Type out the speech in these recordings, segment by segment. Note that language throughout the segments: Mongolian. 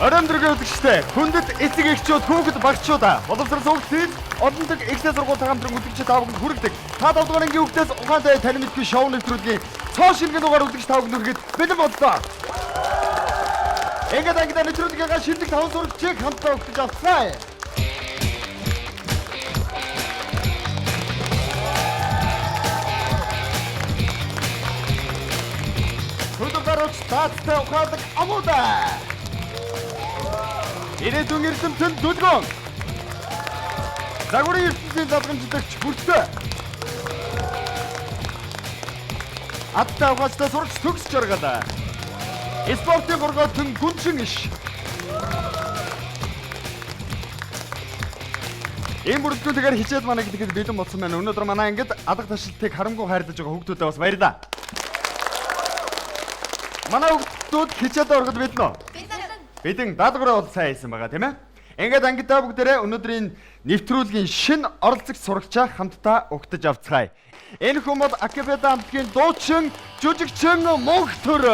Орон дөрөв үзэгчтэй хүндэт эцэг эхчүүд хүүхэд багчуудаа боловсрол сувгцэл одондог эхлээ сургууль хамтран үзэгчид таавагд хүргэдэг. Та 5 дугаар ангийн хүүхдээс ухаантай тань мэдгүй шоу нэвтрүүлгийн цоо шингэн дугаар үзэгч таавагд хүргэхэд бэлэн боллоо. Ингээд ангид нэвтрүүлгийн шилдэг 5 сурагчийг хамтдаа өгч авцгаая. Хөдөлгөөрөж таацтай ухаадаг амуудаа. Ирээдүйн эрдэмтэн дүлгөн. Загварын ертөнцийн залгамжлагч бүртээ. Аттай ухаалтай сурагч төгс жаргалаа. Спортын горгоотон гүншин иш. Ийм бүрэлдэхүүнтэйгээр хичээл манай гэдэг бэлэн болсон байна. Өнөөдөр манай ангид алга ташлтыг харамгүй хайрлаж байгаа хүүхдүүдэд бас баярлалаа. Манай хүүхдүүд хичээлд ороход бэлэн үү? Бэлэн даалгавраа бол сайн хийсэн байгаа тийм ээ. Ингээд ангидаа бүгдээрээ өнөөдрийн нэвтрүүлгийн шинэ оролцогч сурагчаа хамтдаа угтаж авцгаая. Энэ хүн бол акапелла хамтгийн дуучин, жүжигчин Мөнхтөр.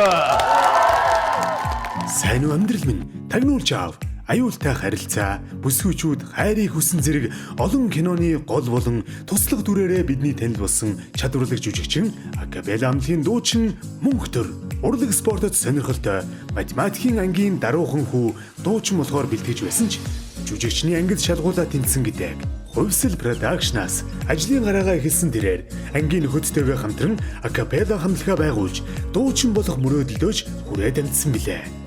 Сайн уу амьдрал минь тагнуулж аав. Аюултай харилцаа, бүсгүйчүүд, хайрыг хүсэн зэрэг олон киноны гол болон туслах дүрээрээ бидний танил болсон чадварлаг жүжигчин, акапелла хамтгийн дуучин Мөнхтөр. Урлаг спортод сонирхолтой, математикийн ангийн даруухан хүү дуучин болохоор бэлтгэж байсан ч жүжигчний ангид шалгуулаа тэнцсэн гэдэг. Хувьсэл продакшнаас ажлын гараагаа эхэлсэн тэрээр ангийн нөхөдтэйгээ хамтран акапелла хамтлагаа байгуулж дуучин болох мөрөөдөлдөөж хүрээд амжсан билээ.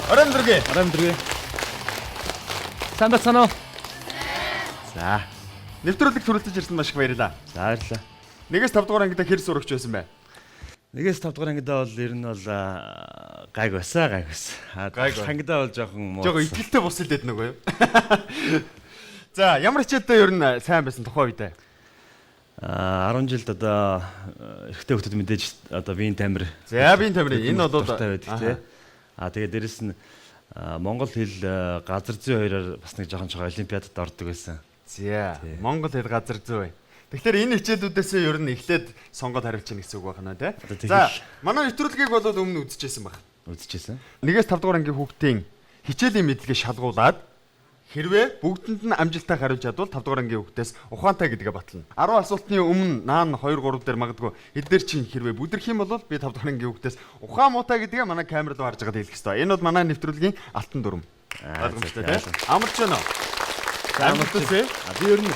Орон дөрөв. Сайн бацгаана уу? За. Нэвтрүүлэг төрөлдөж ирсэн маш их баярлалаа. За баярлалаа. 1-5 дугаар ангидаа хэр сурагч байсан бэ? 1-5 дугаар ангидаа бол ер нь бол гайг байсан. Ангидаа бол жоохон итгэлтэй бус хэлээд нөгөө юу. За, ямар хичээлдээ ер нь сайн байсан тухайн үедээ? 10 жилд одоо эрэгтэй хүмүүс мэдээж одоо биеийн тамир. За, биеийн тамир энэ бол байдаг тий. Тэгээд дээрэс нь Монгол хэл газар зүйн хоёроор бас нэг жоохон олимпиадад ордог байсан. За, Монгол хэл газар зүй. Тэгэхээр энэ хичээлүүдээс ер нь эхлээд сонгоод хариулж яах гэсэн үг байна тий. За, манай нэвтрүүлгийг бол өмнө үзчихсэн баг. Үзчихсэн. 1-5 дугаар ангийн хүүхдийн хичээлийн мэдлэгийг шалгуулад хэрвээ бүгдэнд нь амжилттай хариулж чадвал 5 дугаар ангийн хүүхдээс ухаантай гэдгээ батлана. 10 асуултны өмнө наан 2 3 дээр магадгүй эдгээр чинь хэрвээ бүдэрх юм бол би 5 дугаар ангийн хүүхдээс ухаан муутай гэдгээ манай камер руу харж байгаа хэлэх ёстой. Энэ бол манай нэвтрүүлгийн алтан дүрм. Ойлгомжтой тийм. Амарч байна уу? Амарчээ. Би ер нь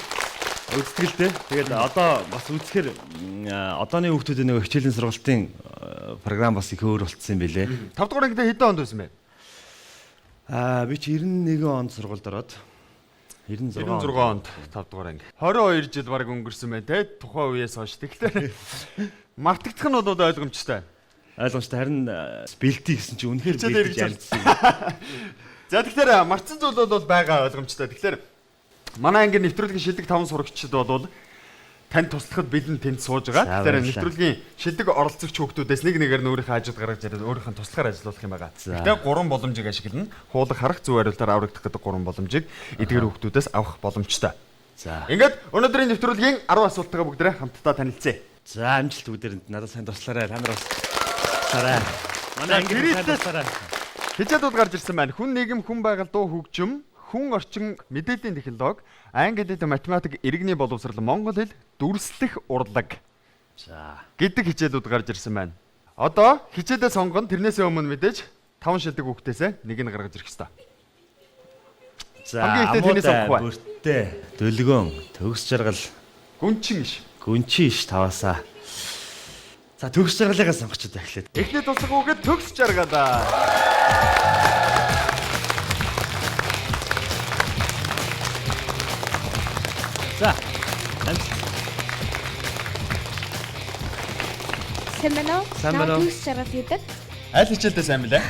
үзтгэлтэй. Тэгээд одоо бас үзэхээр одооны хүүхдүүд нэг хичээлийн сургалтын програм бас их өөр болцсон юм билэ. 5 дугаар ангид хэдэн онд байсан бэ? Би ч 91 онд сургуульд ороод 96 онд 5 дугаар анги. 22 жил баг өнгөрсөн байна те тухайн үеэс хойш. Тэгэхээр мартагдах нь бол ойлгомжтой. Харин бэлтий гэсэн чинь үнэхээр бэлтэж ярьсан. За тэгэхээр мартсан зүйл бол байгаа ойлгомжтой. Тэгэхээр манай ангийн нэвтрүүлгийн шилдэг 5 сурагчид бол танд туслахад бэлэн тэнд сууж байгаа. Тэгэхээр нэвтрүүлгийн шилдэг оролцогч хүүхдүүдээс нэг нэгээр нь өөрийнхөө ажил гаргаж ирээд өөрийнхөө туслахаар ажиллах юм байгаа. Гэхдээ 3 боломжийг ашиглана. Хуулах харах зөв хариултаар аврагдах гэдэг 3 боломжийг эдгээр хүүхдүүдээс авах боломжтой. За. Ингээд өнөөдрийн нэвтрүүлгийн 10 асуултаа бүгдээ хамтдаа танилцъя. За амжилт бүгдээрэнд надад сайн туслаарай. Та нар бас туслаарай. Манай ангид сайн туслаарай. Хичээлүүд гарч ирсэн байна. Хүн нийгэм, хүн байгаль, дуу хөгжим, хүн орчин, мэдээллийн технологи, англи хэл, математик, иргэний боловсрол, монгол хэл, дүрслэх урлаг. За гэдэг хичээлүүд гарч ирсэн байна. Одоо хичээлээ сонгоно. Тэрнээс өмнө мэдээж 5 шилдэг хүүхдээсээ нэг нь гаргаж ирэх ёстой. За хамгийн ихтэй тэний сонгох бай. Бүртээ, дөлгөн, төгс жаргал, гүнчин иш. Гүнчин иш таваасаа. За төгс жаргалыгаа сонгочод эхлэв. Эхний туслах хүүхэд төгс жаргалаа. За. Сайн байна уу? Төгс жаргал гэдэг. Аль хичээлдээ сайн билээ?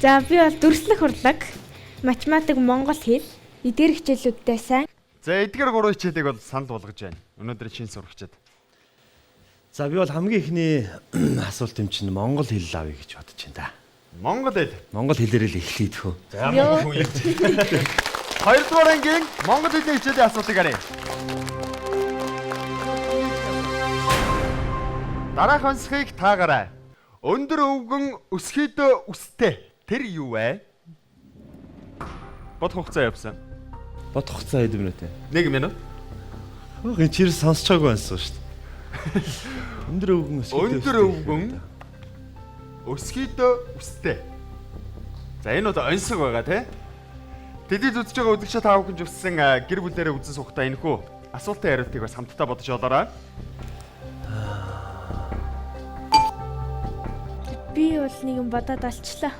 За би бол дүрслэх урлаг, математик, монгол хэл, эдгээр хичээлүүдтэй сайн. За эдгээр 3 хичээлийг бол санал болгож байна. Өнөөдрийн шинэ сурагчид. За би бол хамгийн ихний асуулт юм чинь монгол хэл авъя гэж бодож байна да. Монгол хэл. Монгол хэлээр л эхлэе дөхөө. За монгол хэл. 2 дугаар ангийн монгол хэлний хичээлийн асуултыг харъя. Дараах онцлогийг таагараа. Өндөр өвгөн өсгийдөө үстэй. Тэр юу вэ? Бодох хугацаа явсан. Бодох хугацаа хэд минут вэ? 1 минут. Хөөе чир сонсож байгаагүй байсан шүү дээ. Өндөр өвгөн Өндөр өвгөн өсгийдөө үстэй. За энэ удаа онцлог байгаа тий. Тэдийд үзэж байгаа үзэгчид таав хүн зүссэн гэр бүлээрээ үзэн суухтаа энэхүү асуултын хариултыг бас хамтдаа бодож олоорой. Би бол нэг юм бодоод олчлаа.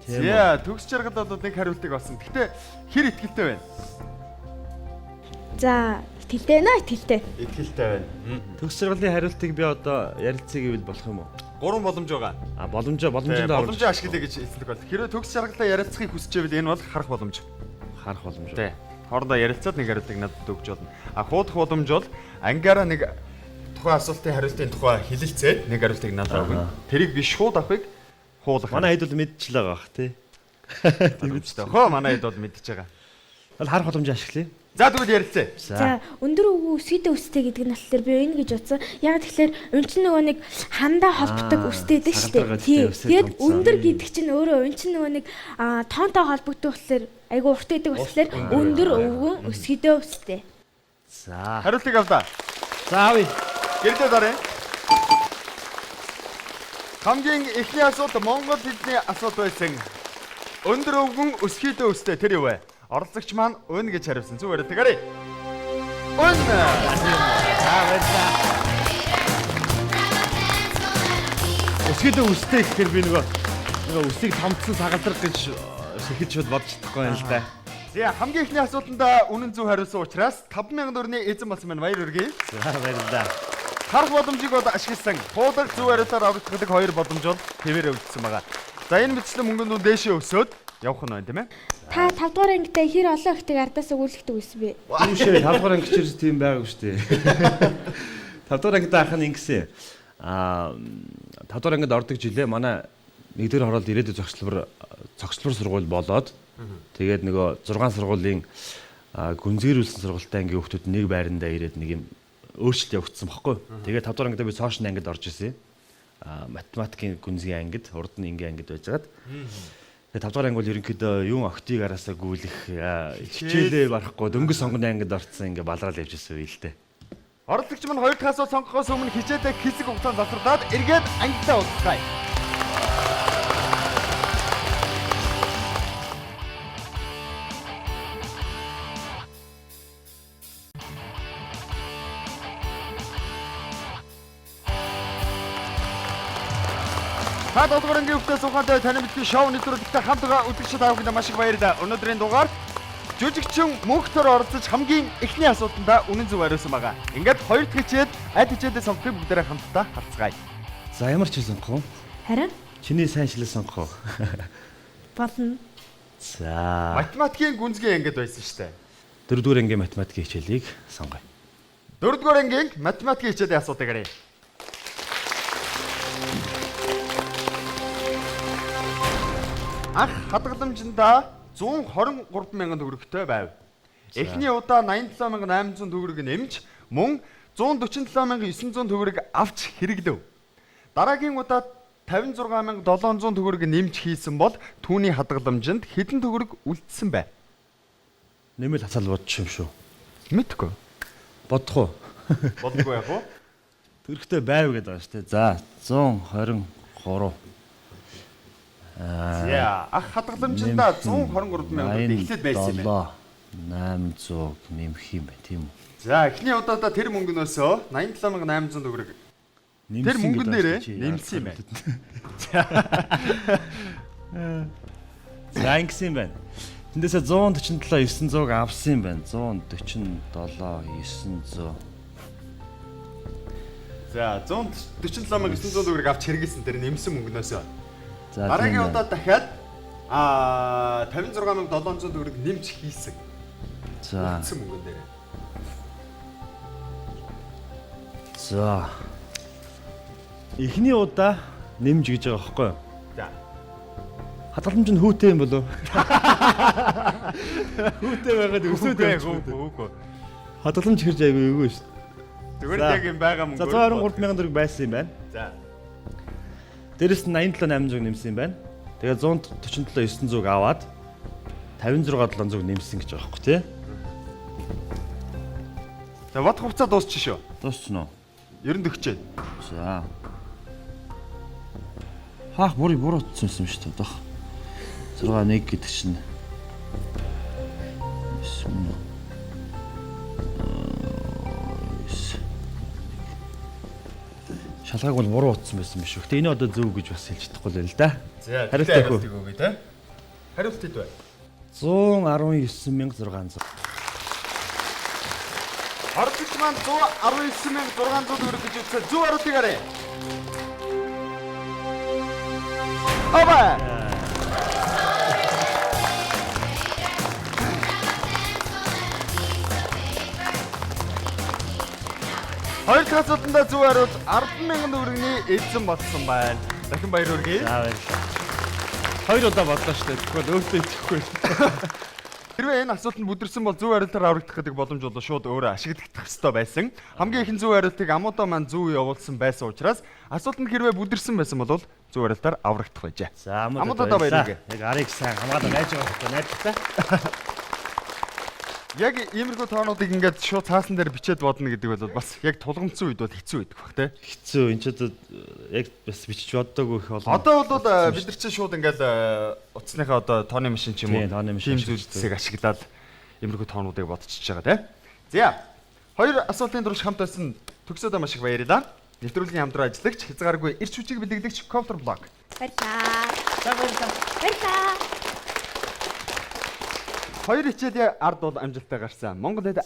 За төгс жаргал бол нэг хариултыг олсон. Гэтэ хэр ихтэлтэй байна? За, итгэлтэй нэ, итгэлтэй. Ихтэлтэй байна. Төгс жаргалын хариултыг би одоо ярилцъя гэвэл болох юм уу? 3 боломж байгаа. Боломжтой Боломжийн ашиглая гэж хэлдэг бол. Хэрэв төгс жаргалаа ярилцахыг хүсэж байвал энэ бол харах боломж. Харах боломж. Тий. Хоорондоо ярилцаад нэг хариултыг надад өгч болно. Хуудах боломж бол ангаараа нэг тухайн асуултын хариултын тухай хэлэлцээд нэг хариултыг надад өгнө. Тэрийг би шууд авахыг хуулах. Манай хэд бол мэдчихлээ байгаа бах тий. Тийм үстэй. Хөө манай хэд бол мэдчихэж байгаа. Бол харах боломж ашиглая. За тэгвэл ярилцъя. За, өндөр өвгөн өсгийдээ үстэй гэдэг нь болохоор би энэ гэж утсан. Яг тэгэхээр өн чинь нөгөө нэг хандаа холбогддог үстэй дээ шүү дээ. Тэгээд өндөр гэдэг чинь өөрөө өн чинь нөгөө нэг тоонтой холбогддог болохоор айгу урт гэдэг болохоор өндөр өвгөн өсгийдээ үстэй. За. Хариултыг авлаа. За авъя. Гэрдээ дараа. Хамгийн эхний асуулт Монгол хэлний асуулт байсан. Өндөр өвгөн өсгийдээ үстэй тэр юу вэ? Оролцогч маань өн гэж хариулсан. Зүг бариад тэгээрэй. Өн. Өсгийдөө үстэй гэхээр би нөгөө үсийг томцсон сагалдрах гэж сэхэж бодож чадахгүй юм л да. За хамгийн эхний асуултанд үнэн зөв хариулсан учраас 50000 төгрөгийн эзэн болсон байна. Баяр хүргэе. За баярлалаа. Харах боломжийг бол ашигласан. Хуудаг зөв хариултаар аврагддаг 2 боломж бол хэвээрээ үлдсэн байгаа. За энэ мэтчлэн мөнгөнд дээшээ өсөөд явах нь байна тийм ээ. Та 5 дугаар ангитай хэр олон ихтэй ардаас өгүүлэхдэг байсан бэ? Үүшээ 5 дугаар анги чирс тийм байгаагүй шүү дээ. 5 дугаар ангид анх нь ингэсэн. 5 дугаар ангид ордог жилээ манай нэгдүгээр хороолд ирээдүйн цогцлбор сургууль болоод тэгээд нөгөө 6 сургуулийн гүнзгийрүүлсэн сургуультай ангийн хүүхдүүд нэг байрандаа ирээд нэг юм өөрчлөлт явагдсан баггүй. Тэгээд 5 дугаар ангидаа би цоошин ангид орж исэн. Математикийн гүнзгий ангид, урд нь ингийн ангид байжгаад. Тэгээд 5 дугаар анги бол ерөнхийдөө юун октиг араасаа гүйлэх хичээлээ барахгүй дөнгөж сонгоны ангид орцсон ингээ балраал явж исэн үе л дээ. Оролцогч маань 2 дахь асуулт сонгохоос өмнө хичээлээ хэсэг хугацаанд завсарлаад эргээд ангидаа уулзъя. Та долгоронгийн өвтөс ухаантай таны мэдгүй шоу нэвтрүүлэгтээ хамт байгаа үзэгчид аавынд маш их баярлалаа. Өнөөдрийн дугаар жүжигчин мөнхтөр оролцож хамгийн эхний асуултанд үнэн зөв хариулсан байгаа. Ингээд хоёр дахь хичээд аль хичээлээ сонгохыг бүгдээрээ хамтдаа харцгаая. За ямар ч сонгох уу? Харин Чиний сайн шилээ сонгох уу? болно. За. Математикийн гүнзгий ангид байсан шүү дээ. 4-р ангийн математикийн хичээлийг сонгоё. 4-р ангийн математикийн хичээлийн асуултыг харъя. Анх хадгаламжиндаа 123,000 төгрөгтэй байв. Эхний удаа 87,800 төгрөг нэмж мөн 147,900 төгрөг авч хэрэглэв. Дараагийн удаа 56,700 төгрөг нэмж хийсэн бол түүний хадгаламжинд хэдэн төгрөг үлдсэн бэ? Нэмэл хацаал бодчих юм шүү. Мэдгүй. Бодох уу? Бодгүй яг уу? Төгрөгтэй байв гэдэг байгаа шүү дээ. За 123. За ах хадгаламжиндаа 123,000 эхлээд байсан юм байна. 800 нэмэх юм байна тийм үү? За эхний удаадаа тэр мөнгнөөсөө 87,800 төгрөг тэр мөнгөн дээрээ нэмсэн юм байна. За ингэсэн юм байна. Тэндээсээ 147,900 авсан юм байна. 147,900. За 147,900 төгрөг авч хэрэгэлсэн тэр нэмсэн мөнгнөөсөө. За дараагийн удаа дахиад 56,700 төгрөг нэмж хийсэн. За. Нэмсэн мөнгөн дээрээ. За. Эхний удаа нэмж гэж байгаа байхгүй юу? За. Хадгаламж нь хүүтэй юм болов уу? Хүүтэй байгаад өсөөд явчих. Үгүй. Хадгаламж хэрж айгүй юу шүү. Зүгээр яг юм байгаа мөнгө. За 123,000 төгрөг байсан юм байна. За. Дээрэс нь 87,800 нэмсэн юм байна. Тэгээ 147,900 аваад 56,700 нэмсэн гэж байгаа байхгүй тий? За бод хувцас дуусчих шүү. Дуусчихно уу? 90 төгчээ. За. Хаах буруу утсан юм шүү дээ. 6-1 гэдэг чинь. Шалгааг бол буруу утсан байсан биш үү? Гэтэ энэ одоо зөв гэж бас хэлж чадахгүй л да. За хариултыг өгөө те. Хариулт хэд вэ? 119,600. Ордогч маань 119,600 төгрөг гэж үзсэн. Зөв хариултыг арай. Ава. Хоёр дахь асуултанд зөв хариулт 10,000 төгрөгийн эзэн болсон байна. Дахин баяр хүргэе. За баярлалаа. Хоёр удаа бодлоо шүү дээ. Тэгвэл өөртөө итгэхгүй. Хэрвээ энэ асуултанд бүдэрсэн бол зөв хариултаар аврагдах гэдэг боломж бол шууд өөрөө ашиглагдах ёстой байсан. Хамгийн ихэн зөв хариултыг Амуудаа маань зөв явуулсан байсан учраас асуултанд хэрвээ бүдэрсэн байсан бол зөв хариултаар аврагдах байжээ. За Амуудаа баяр хүргэе. Яг арыг сайн хамгаалаад байж байгаа хэрэгтэй найдтай. Яг иймэрхүү тоонуудыг ингээд шууд цаасан дээр бичээд бодно гэдэг бол бас яг тулгамдсан үед бол хэцүү байдаг бах те. Хэцүү энэ ч одоо яг бас бичиж боддоогүй их болоо. Одоо бол бид нар чинь шууд ингээд утасныхаа одоо тооны машин ч юм уу тийм зүйлсийг ашиглаад иймэрхүү тоонуудыг бодчихж байгаа те. За хоёр асуултын турш хамт байсан төгсөөдөө маш их баярлалаа. Нэвтрүүлгийн хамтран ажиллагч хязгааргүй эрч хүчийг бэлтгэгч Counter Block. Баярлаа. За баярлалаа. Баярлаа. Хоёр хичээлийн ард бол амжилттай гарсан. Монгол хэд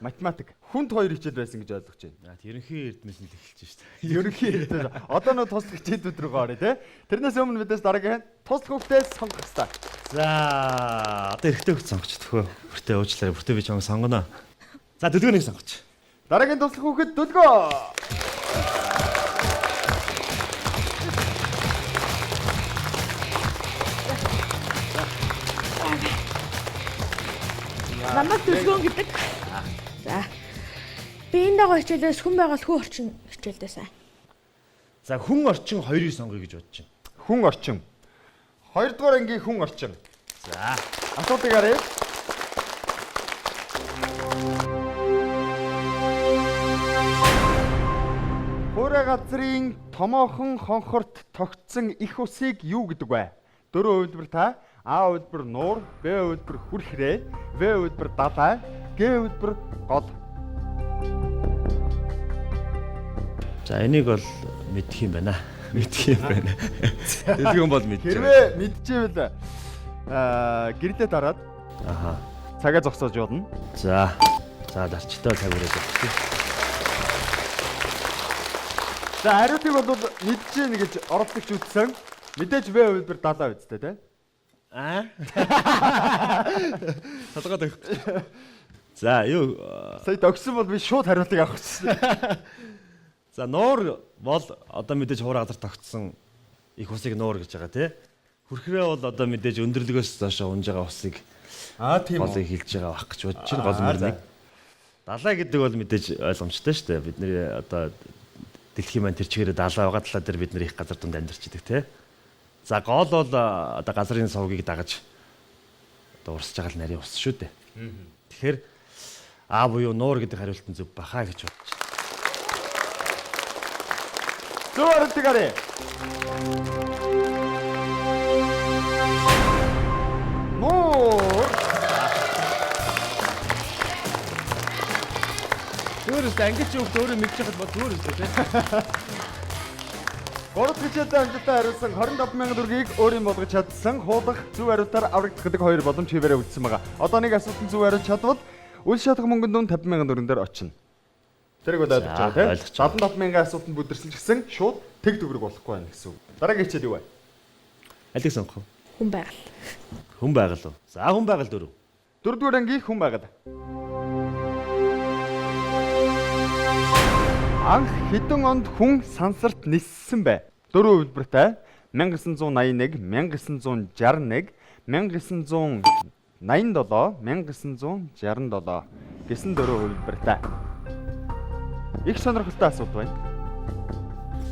математик хүнд хоёр хичээл байсан гэж ойлгож байна. Ерөнхий эрдмээс нь л эхэлж шүү дээ. Ерөнхий эрдмээс. Одоо нөө туслах хичээлүүд рүү орё те. Тэрнээс өмнө бидээс дараагийн туслах хөвгтөөс сонгох хэрэгтэй. За одоо эрэгтэй хөвгт сонгоч төхөө. Бүртээ уучлаарай. Бүртээ би чамайг сонгоно. За дөлгөөнийг сонгоч. Дараагийн туслах хөвгт дөлгөө. Намайг дөлгөөн гэдэг. За. Би энэ дагаа хичээлээс хүн байгаль хүү орчин хичээлдээ сайн. За хүн орчин хоёрыг сонгоё гэж бодож байна. Хүн орчин. Хоёрдугаар ангийн хүн орчин. За. Асуултыг арай. Хөрө газрын томоохон хонхорт тогтсон их усыг юу гэдэг вэ? Дөрөв үйлдвэр та А үйлдвэр нуур, Б үйлдвэр хүрхрээ, В үйлдвэр далай, Г үйлдвэр гол. За энийг бол мэдх юм байна. Мэдх юм байна. Дэлгэн бол мэдж. Хэрвээ мэдчихвэл гэрлээ дараад Аха. цагаа зогсоож явна. За. За дарчтай цаг үрээд өгчих. За хариултыг бол мэдж гэнэ гэж оролцогч үзсэн. Мэдээж В үйлдвэр далай үстэй те. Толгойд өгөх. За юу Сая тогсон бол би шууд хариултыг авах гэсэн. за нуур бол одоо мэдээж хуур газар тогтсон их усыг нуур гэж байгаа тий. Хүрхрээ бол одоо мэдээж өндөрлөгөөс доошо унж байгаа усыг Тийм голыг хилж байгаа байх гэж бодож байна. Гол мөрнийг. Далай гэдэг бол мэдээж ойлгомжтой шүү дээ. Бидний одоо дэлхийн маань тэр чигээрээ далай байгаа талаа дээр бид нар их газар дунд амьдарч идэг тий. За гол бол одоо газрын сувгийг дагаж одоо урсж байгаа л нарийн ус шүү дээ. Тэгэхээр А буюу нуур гэдэг хариулт нь зөв баха гэж бодож байна. Зөв хариултыг арай. Нуур. Өөрөөс ангилж өгөх өөрөө мэдж байхад бол зүгээр шүү дээ. Гурав дахь хичээлдээ амжилттай хариулсан 25,000 төгрөгийг өөрийн болгож чадсан хуудах зөв хариултаар аврагдах гэдэг хоёр боломж хэвээрээ үлдсэн байгаа. Одоо нэг асуултанд зөв хариулж чадвал үл шатах мөнгөнд дүн 50,000 төгрөн дээр очино. Тэрийг бол ойлгож байгаа тийм. 75,000 асуултанд бүдэрсэн ч гэсэн шууд тэг төгрөг болохгүй байна гэсэн үг. Дараагийн хичээл юу вэ? Алийг сонгох уу? Хүн байгаль. Хүн байгаль уу? За хүн байгаль дөрөв. Дөрөвдүгээр ангийн хүн байгаль. Анх хэдэн онд хүн сансарт ниссэн бэ? Дөрөв үйлдвэртэй 1981, 1961, 1987, 1967 гэсэн дөрөв үйлдвэртэй. Их сонирхолтой асуулт байна.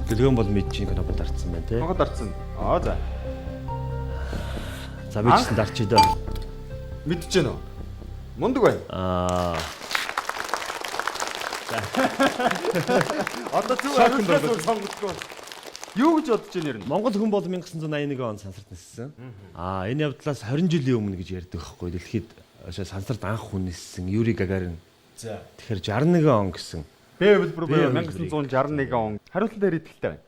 Дэлгэн бол мэдчихин кино дарцсан байна те. Могод орцсон. За. За мэдсэн дарч идэ. Мэдчихэв нөө. Мундаг байна. Одоо зүг хариултаа сонгохгүй. Юу гэж бодож байна ер нь? Монгол хүн бол 1981 онд сансарт ниссэн. Энэ явдлаас 20 жилийн өмнө гэж ярьдаг байхгүй. Дэлхийд сансарт анх хүн ниссэн Юрий Гагарин. За. Тэгэхээр 61 он гэсэн. Б хэлбэр 1961 он. Хариултан дээр итгэлтэй байна.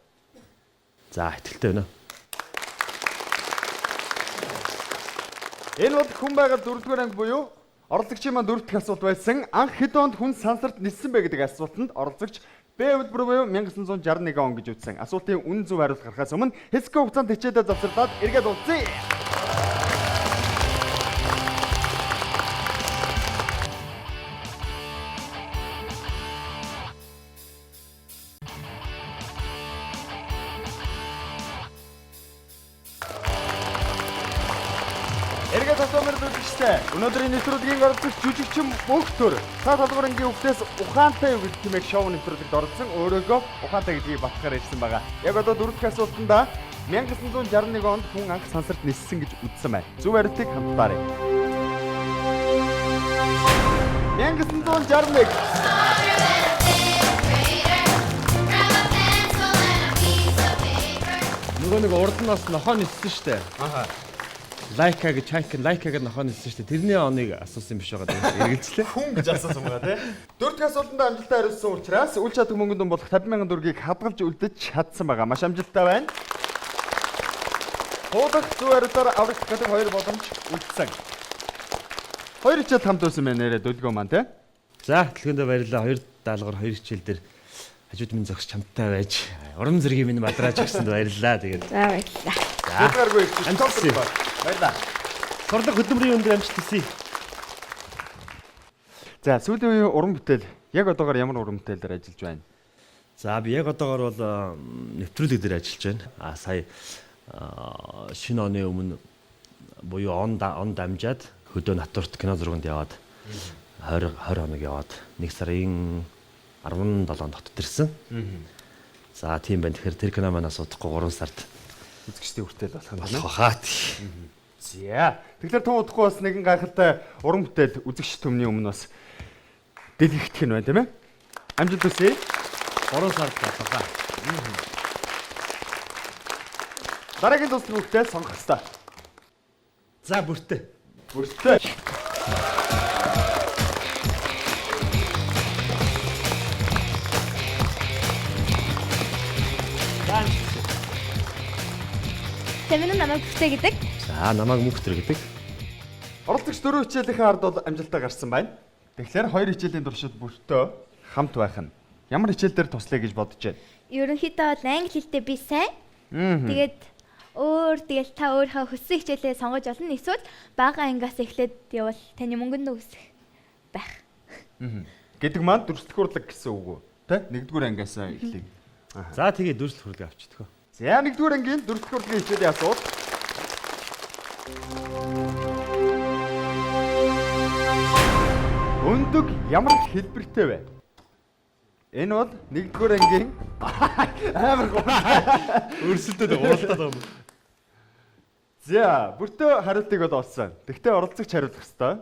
За, итгэлтэй байна. Энэ бол хүн байгаль 4-р анги буюу оролцогчийн маань 4 дахь асуулт байсан. Анх хэд онд хүн сансарт ниссэн бэ гэдэг асуултанд оролцогч Б хэлбэр буюу 1961 он гэж үзсэн. Асуултын үнэн зөв хариулт гарахаас өмнө хэсэг хугацаанд хичээдээ завсарлаад эргээд уулзъя. Эргээд асуумаар үзчихтэй. Өнөөдрийн нэвтрүүлгийн оролцогч жүжигчин бүх төр та толгойн хүүхдээс ухаантай юу гэдэг хэмээх шоу нэвтрүүлэгт оролцсон өөрөөгөө ухаантай гэдгийг батлахаар ирсэн байгаа. Яг одоо дөрөв дэх асуултанда 1961 онд хүн анх сансарт ниссэн гэж үзсэн байна. Зөв хариултыг хамтдаарай. 1961 Нөгөө нэг урд нас нохоо ниссэн штэ. Лайка гэж лайка гэж нохоо ниссэн штэ. Тэрний оныг асуусан юм биш байгаа даа. Эргэлзлээ. хүн гэж асуусан байгаа тий. Дөрөв дэх асуултанд амжилттай хариулсан учраас үл чадах мөнгөнд дунд болох 50,000 төгрөгийг хадгалж үлдэж чадсан байгаа. Маш амжилттай байна. Хуудах зөв хариултаар аврах гэдэг 2 боломж үлдсэн. 2 хичээл хамт байсан байна нэрээ дөлгөө маань тий. За, дэлгэндээ баярлалаа. 2 даалгавар 2 хичээл дээр хажууд минь зогс чамтай байж урам зэргийн минь бадрааж өгсөнд баярлалаа. Тэгээд. За баярлалаа. Дэвгэргүй амжилттай. баярлалаа. Сорлог хөдөлмөрийн өндөр амжилт хүсье. За, сүүлийн үеийн уран бүтээл яг одоогоор ямар уран бүтээл дээр ажиллаж байна? За, би яг одоогоор бол нэвтрүүлэг дээр ажиллаж байна. Сая шинэ оны өмнө буюу он дамжаад хөдөө натурт кино зурганд яваад 20 хоног яваад 1 сарын 17-нд хотод ирсэн. За, тийм байна. Тэгэхээр тэр кино маань асуудахгүй 3 сард Үзэгчдийн хүртэл болох юм байна. болох хаа. За. Тэгэхээр тун удахгүй бас нэгэн гайхалтай уран бүтээл үзэгч төмний өмнө бас дэлгэхдэх нь байна тийм ээ. Амжилт хүсье. 3 сард болоо. Дараагийн дуслах бүтээл сонгох хэрэгтэй. За, бүртээ. Бүртээ. Тэмнэн намайг бүхтэй гэдэг. За, намайг мөнхтөр гэдэг. Оролцогч 4 хичээлийн ард бол амжилттай гарсан байна. Тэгэхээр 2 хичээлийн туршид бүртөө хамт байх нь ямар хичээл дээр туслая гэж бодож байна? Ерөнхийдөө бол англи хэлтэй би сайн. Тэгээд тэгэл та өөрийнхөө хүссэн хичээлээ сонгож олно. Эсвэл бага ангиас эхлээд явал таны мөнгөнд үсэх байх. Гэдэг маань дүрслэх урлаг гэсэн үг үү? Тэ? 1-р ангиас эхлэе. За, тэгээ дүрслэх хүргээ авчихдаг. За 1-р ангийн дүрслэх урлагийн хичээлийн асуулт. Өндөг ямар хэлбэртэй вэ? Энэ бол 1-р ангийн амар гоо. Өрсөлдөд уултаад байгаа юм. За, бүртөө хариултыг бол олсон. Тэгтээ оролцогч хариулах ёстой.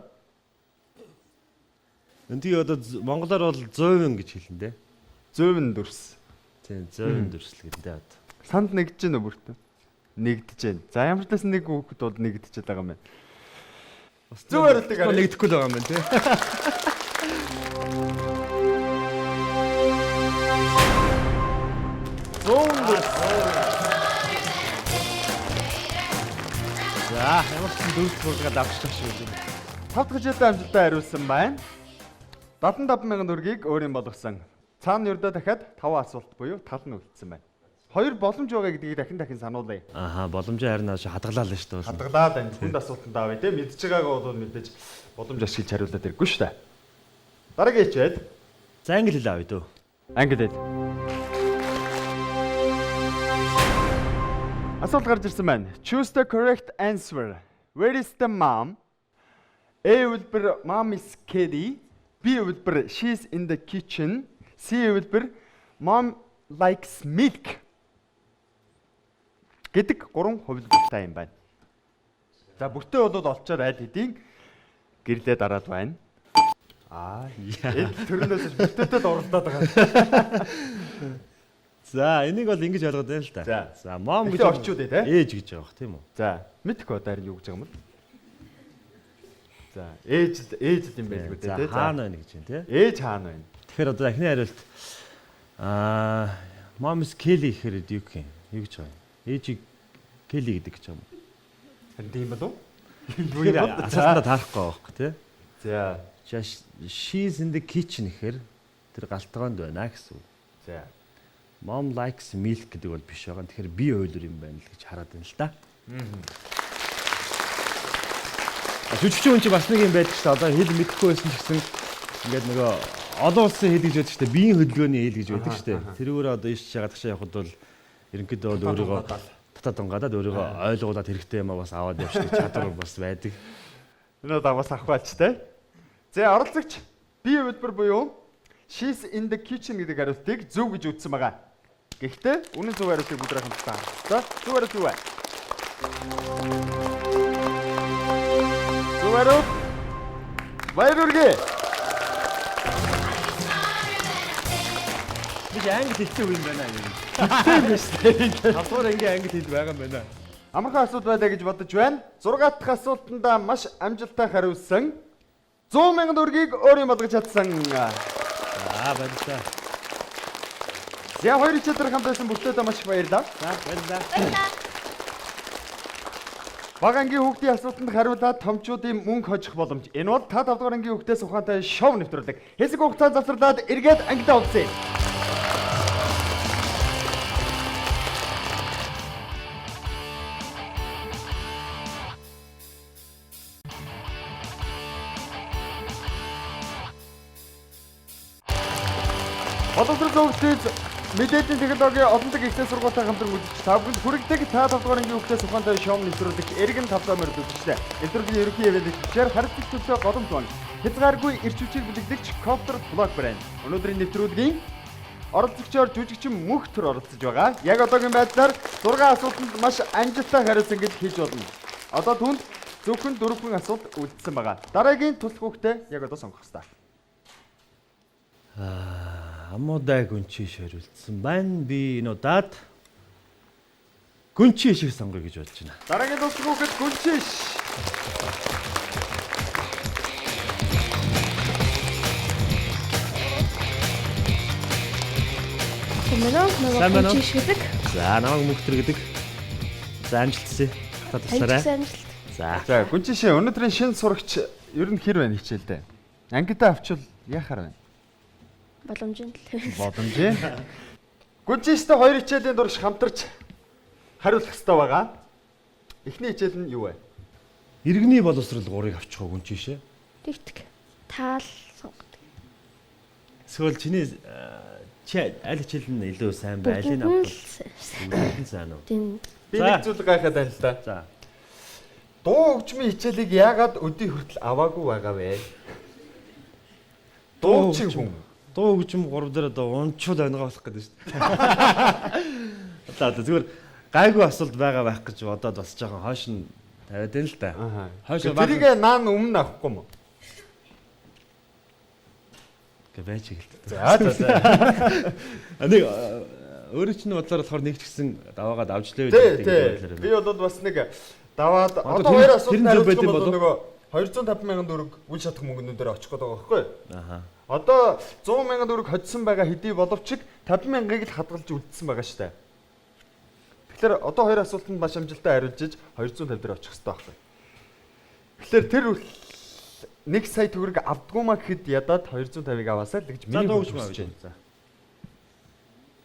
Эндий одоо монголоор бол 100% гэж хэлнэ дээ. 100 дүрс. Тийм, 100% дүрслэл гэдэг дээ. Санд нэгдэж гэнэ бүртөө. Нэгдэж байна. За ямар ч таасан нэг хүүхэд бол нэгдэж байгаа юм байна. Зөв хариултыг нэгдэхгүй л байгаа юм байна тий. За, ямар ч дүрслэл урлагад авчихсан шүү дээ. 5 дахь хичээлдээ амжилттай хариулсан байна. 75,000 төгрөгийг өөрийн болгосон. Цаана ердөө дахиад 5 асуулт буюу тал нь үлдсэн байна. 2 боломж байгаа гэдгийг дахин сануулъя. Боломжоо харин хадгалаа л шүү дээ. Хадгалаад байна. Хүнд асуултанд авъя те. Мэдж байгаагаа бол мэдээж боломж ашиглаж хариулаад иргүй шүү дээ. Дараагийн хичээл. За, англи хэл авъя дөө. Англи хэл. Асуулт гарч ирсэн байна. Choose the correct answer. Where is the mom? A үлбэр mom is Katie. B үлбэр she's in the kitchen. C хэлбэр Mom likes milk гэдэг 3 хувилбартай юм байна. За бүртээ болоод олчоор аль хэдийн гэрлээ дараад байна. Төрнөөс бүтээтэд оролдоод байгаа. За энийг бол ингэж ойлгоод байна л да. За mom гэж орчууд ээ, ээж гэж байгаа бох тийм үү? За мэдхгүй одоо харин юу гэж байгаа юм бол. За ээж юм байлгүй дээ. За хаана байна гэж байна тий? Ээж хаана байна? Тэгэхээр одоо эхний хариулт mom is Kelly гэхээр юу гэх юм? Юу гэж байгаа юм? Ээжийг Kelly гэдэг гэж байгаа юм. Харин тийм болов уу? Тэгэхээр асуултаа таарахгүй байгаа бох тий? За she's in the kitchen гэхээр тэр галтгоонд байна гэсэн үг. за Mom likes milk гэдэг бол биш байгаа. Тэгэхээр би ойлор юм байна л гэж хараад байна л да. Жүжигчин хүн чи бас нэг юм байдаг шүү дээ. Одоо хэл мэдэхгүй байсан ч гэсэн ингээд нөгөө олон улсын хэл гэж байдаг шүү дээ. Биеийн хөдөлгөөний хэл гэж байдаг шүү дээ. Тэрүүгээр одоо иш шагаадагшаа явхад бол ерөнхийдөө бол өөрийгөө татаад унгаадаад өөрийгөө ойлгуулад хэрэгтэй юм бас аваад явчих чадвар бас байдаг. энэ одоо бас авахвалч те. За оролцогч би хэлбэр буюу she's in the kitchen гэдэг хариултыг зөв гэж үзсэн байгаа. Гэхдээ үнэн зөв хариултыг бүдрэх хамтдаа харцгаа. Зөв хариулт юу вэ? Зөв хариулт. Баярургээ. Би англи хэлсэн үг юм байна аа. Тийм биш үү? Хавдар ингээ англи хэл байгаа юм байна. Амархан асуулт байлаа гэж бодож байна. 6 дахь асуултанда маш амжилттай хариулсан 100,000 төгрөгийг өөрөө болгож чадсан. Баярлалаа. За хоёр чигээр хамт байсан бүртээдээ маш их баярлалаа. За баярлалаа. Бага ангийн хүүхдийн асуултанд хариулаад томчуудын мөнгө хожих боломж. Энэ бол та 5 дугаар ангийн хүүхдээс ухаантай шоу нэвтрүүлэг. Хэсэг хугацаанд завсарлаад эргээд ангидаа уулзъя. Боловсрол зөвлөлт мэдээллийн технологи олон дэг ихтэй сургуультай хамтран үзэж та бүхэнд хүргэдэг та 5 дугаар ангийн хүүхдээс ухаантай шоу нэвтрүүлэг эргэн 5 дугаар үзэгчтэй. Нэвтрүүлгийн ерөнхий явуулагчаар харилцагч төлөө голомт байна. Хязгааргүй эрч хүчийг бэлэгдэгч Copter Vlog брэнд. Өнөөдрийн нэвтрүүлгийн оролцогчоор жүжигчин мөнх төр оролцож байгаа. Яг одоогийн байдлаар 6 асуултанд маш амжилттай хариулсан гэж хэлж болно. Одоо түнд зөвхөн 4 асуулт үлдсэн байгаа. Дараагийн туслах хүүхдээ яг одоо сонгох ёстой. Амуудай гүнчиш хариулсан байна. Би энэ удаад гүнчиш шиг сонгоё гэж бодож байна. Дараагийн туслах хүүхэд гүнчиш. Нөгөө гүнчиш гэдэг. За намайг мөхтөр гэдэг. За амжилтсаа. Та туслаарай. За гүнчиш өнөөдрийн шинэ сурагч ер нь хэр байна хичээлдээ? Ангидаа авчвал яахаар байна? Боломжийн төлөө. Боломжийн. Гүнчиштэй хоёр хичээлийн дурш хамтарч хариулах хэрэгтэй байгаа. Эхний хичээл нь юу вэ? Иргэний боловсрол 3-ыг авчих уу гүнчишээ? Тэгтэг. Таал сонгодог. Эсвэл чиний аль хичээл нь илүү сайн бай, алийг авах сайн уу? Тийм. Би нэг зүйл гайхаад байна л да. За. Дуу хөгжмийн хичээлийг яагаад өдий хүртэл аваагүй байгаа вэ? Дуучин хүн. Дуу хөгжим 3 дээр одоо унчуул ангиолох гэдэг шүү дээ. Одоо зүгээр гайгүй асуулт байгаа байх гэж бодоод бас жоохон хойш нь тавиад байна л да. Хойш тэрийг наан өмнө авахгүй юм уу? Гэ байж гэлтэй. За. Нэг өөрөө чинь бодлоор болохоор нэг ч гэсэн даваагаад авч лээ гэдэг. Би бол бас нэг даваад одоо хоёр асуулт хариулсан бол нөгөө 250,000 төгрөг үн шатах мөнгөнүүдээр очих гээд байгаа байхгүй юу? Аха. Одоо 100,000 төгрөг хоцсон байгаа хэдий боловч 50,000-ыг л хадгалж үлдсэн байгаа шүү дээ. Тэгэхээр одоо хоёр асуултанд маш амжилттай хариулж 250 дээр очих хэрэгтэй байхгүй. Тэгэхээр тэр 1 сая төгрөг авдгүй маа гэхэд ядаад 250-ыг аваасаа л гэж миний хөгжим авъя. За.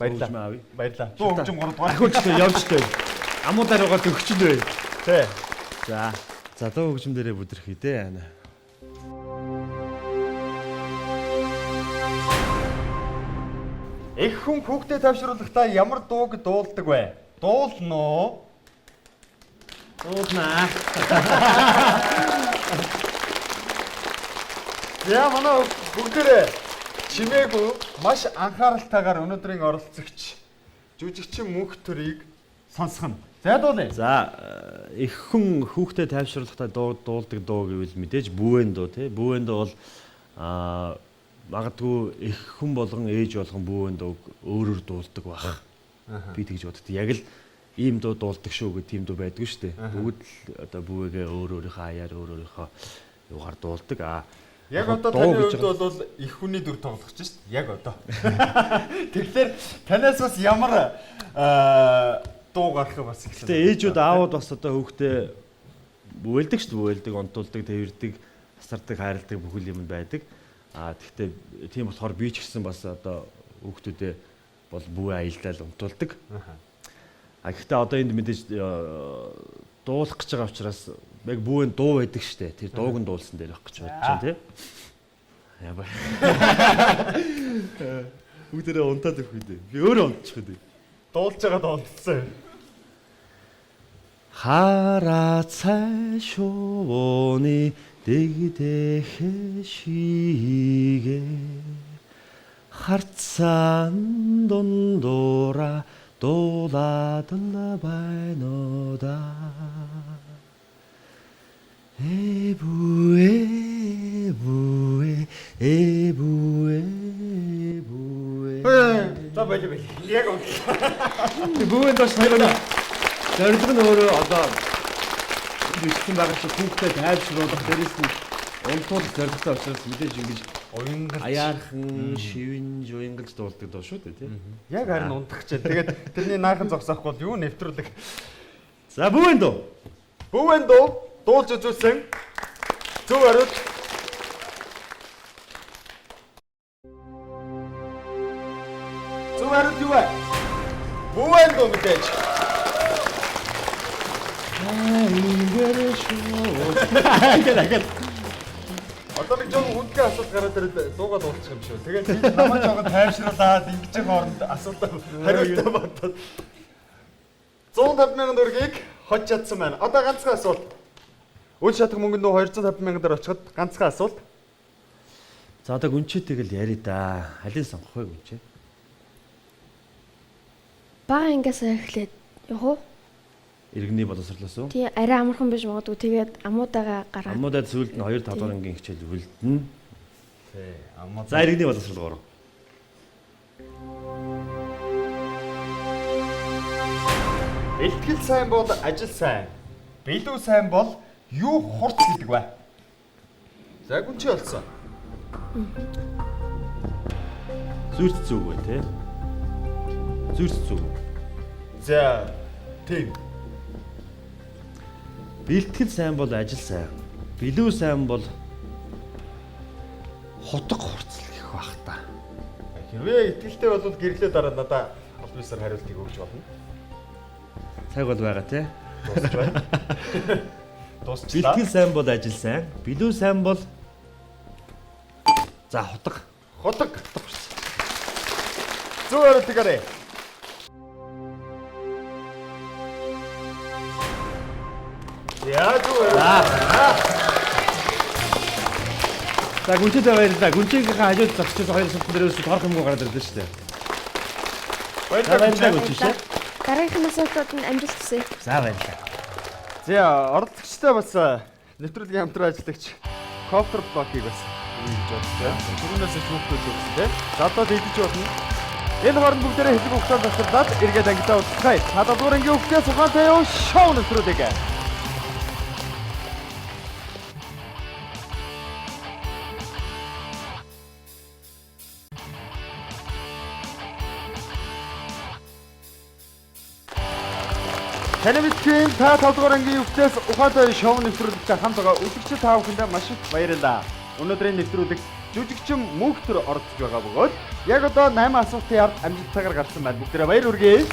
Баярлалаа. Баярлалаа. Дуу хөгжим 3 дугаар. Ахиуч явжтэй. Амуудаар байгаа төгчл бай. Тэ. За дуу хөгжим дээрээ бүдэрхий дээ. Эх хүн хүүхдэд тавшруулахдаа ямар дууг дуулдаг вэ? Дуулноо. Дуулнаа. Я манай бүгдээрээ чимээгүй маш анхааралтайгаар өнөөдрийн оролцогч жүжигчин мөнх төрийг сонсгоно. За дуулъя. За их хүн хүүхдэд тайвшруулахдаа дуулдаг дуу гэвэл мэдээж бүүэн дуу тий. Бүүэн дуу бол магадгүй их хүн болгон ээж болгон бүүэн дууг өөрөөр дуулдаг байх. Би тэгж боддог. Яг л ийм дуу дуулдаг шүү гэх тийм дуу байдгүй шүү дээ. Бүгд л одоо бүүгээ өөрийнхөө аяар өөрийнхөө юугаар дуулдаг. Яг одоо таны хувьд бол их хүний дүр тоглох ч шүү дээ. Яг одоо. Тэгэхээр танаас бас ямар дуу гарах бас их. Гэтэ ээжүүд аауд бас одоо хүүхдээ бүэлдэг шүү дээ. Бүэлдэг, онтуулдаг, тэрдэг, хасардаг, хайрладаг бүхэл юм байдаг. Тэгтээ тийм болохоор би ч гэсэн бас одоо хүүхдүүдээ бол бүү аялдаад онтуулдаг. Гэхдээ одоо энд мэдээж дуулах гэж байгаа учраас яг бүүэн дуу байдаг шүү дээ. Тэр дууг нь дуулсан дээр байх гэж бодож байна тий. Яа ба. Хүүхдэрээ унтаад өгөх үү. Би өөрөө унтчих үү. Дуулж байгаад онцсон. Хараа цай шууны дэгдэх шигээ харцсан дундуура дуулаад л байна да. Эбуэ. За болоо. Яг онцлоо. Бүүэн доош хайрна. Зорилго нь өөрөө одоо бичсэн байгаа шиг хүүхдэд тайвшруулах дээрээс нь унтуулах зорилготой учраас мэдээж ингэж уянгалж аяархан шивэн жуянгалж дуулдаг доо шүү дээ тий. Яг харин унтах ч. Тэгээд тэрний наахан зогсохгүй бол юу нэвтрүүлэг. За бүүэн дуу. Бүүэн дуу дуулж үзүүлсэн. Зөв хариулт. Зөв хариулт юу вэ? Бүүэн дуу мэдээж. Одоо би жоо үнэхээр асуулт гараад ирээд дуугаа дуулчих юм шүү. Тэгээд би намайг жоохон тайвшруулаад ингэж хооронд асуулт хариултаа бодоод 150,000 төгрөгийг хож чадсан байна. Одоо ганцхан асуулт. Үйл шатах мөнгөнд 250,000 төгрөг очиход ганцхан асуулт. За одоо гүнчээтэйг л яри да. Алийг сонгох вэ гүнчээ? Бага ингээс эхлээд явах уу? Иргэний боловсрлоос уу? Тий, арай амархан биш магадгүй. Тэгээд амуудаага гараад. Амуудад сүүлд нь 2-5 дугаар ангийн хичээл үлдэнэ. Тий, амууд. За иргэний боловсрол гоо. Бэлтгэл сайн бол ажил сайн. Билүү сайн бол юу хурц гэдэг вэ? За гүнчээ болсон. Зүрт зүг вэ те? Зүрт зүг. За тийм. Бэлтгэл сайн бол ажил сайн. Билүү сайн бол хотго хурцлах гэх бах та. Хэрвээ итгэлтэй бол гэрлээ дараа надаа аль бисаар хариултыг өгч болно. Цаг бол байгаа те. Дуусч байна. Дуусчлаа. Бэлтгэл сайн бол ажил сайн. Билүү сайн бол за хотго. Хотог. Зөөр тэгэрэй. Яа зөөр. За гүнчтэй баярлалаа. Гүнчийнхээ хажууд зогсож хоёр суултан дээрээс торох юмгүй гараад ирлээ шүү дээ. Баярлалаа гүнчээ. Дараагийн асуултууд нь амжилт хүсье. За баярлалаа. За оролцогчтой бас нэвтрүүлгийн хамтран ажиллагч коптер блокийг бас хийж байна. Түрүүнээс шүүхтүүд өгсөн тийм. За одоо хэлж болно. Энэ хооронд бүгдээрээ хэлэг хугацаанд тасалдаад эргээд ангидаа уулзъя. Цаадаа дүүрэнгийн хөвгтөөс ухаантай юу шоу нэвтрүүлэг. Танавитгийн та 5 дугаар ангийн өвчтөөс ухаантай шоу нэвтрүүлэгт хамт байгаа үзэгчид та бүхэндээ маш их баярлалаа. Өнөөдрийн нэвтрүүлэг жүжигчин мөнхтөр оролцож байгаа бөгөөд яг одоо 8 асуултын ярд амжилттайгаар гарсан байна. Бүгдээрээ баяр хүргэе.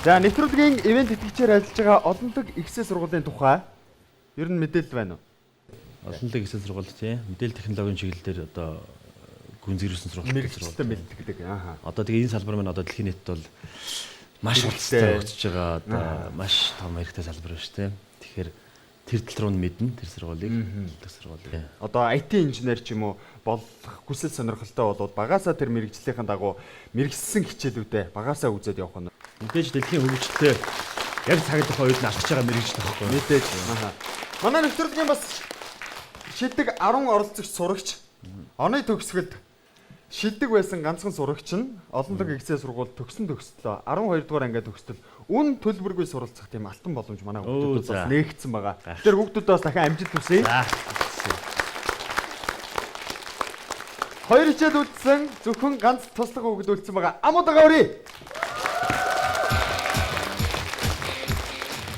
За нэвтрүүлгийн ивент тэтгэгчээр ажиллаж байгаа Олонлог ихсээ сургуулийн тухай ер нь мэдээлэл байна уу? Олонлог ихсээ сургууль тий. Мэдээлэл технологийн чиглэлээр одоо гүнзгийрсэн сургууль. Мэргэжилтэн бэлтгэдэг. Ааха. Одоо тэгээ энэ салбар маань одоо дэлхийн нийтэд бол маш хурцтай өгч байгаа одоо маш том хэрэгтэй салбар байна шүү дээ. Тэгэхээр тэр тал руу нь мэднэ тэр сургуулийг. Тэр сургуулийг. Одоо IT инженер ч юм уу болох хүсэл сонирхолтой болоод багаасаа тэр мэрэгжлийн дагуу мэрэгссэн хичээлүүдээ багаасаа үзээд явах нь Мэдээж дэлхийн хөгжилтэй яг цагт хоёр нь алхаж байгаа мэрэгжил байхгүй. мэдээж. Манай нэвтрүүлгийн бас шидэг 10 оролцогч сурагч оны төгсгөлд шидэг байсан ганцхан сурагч нь олон дахь ихсээ сургууль төгслөө 12 дугаар ангиад төгсдөл үн төлбөргүй суралцах тийм алтан боломж манай хүүхдүүд бас нээгдсэн байгаа. Тэр хүүхдүүд бас дахин амжилт хүсье. Хоёр хичээл үлдсэн зөвхөн ганц туслах хүүхэд үлдсэн байгаа. Амуудагаа өрье.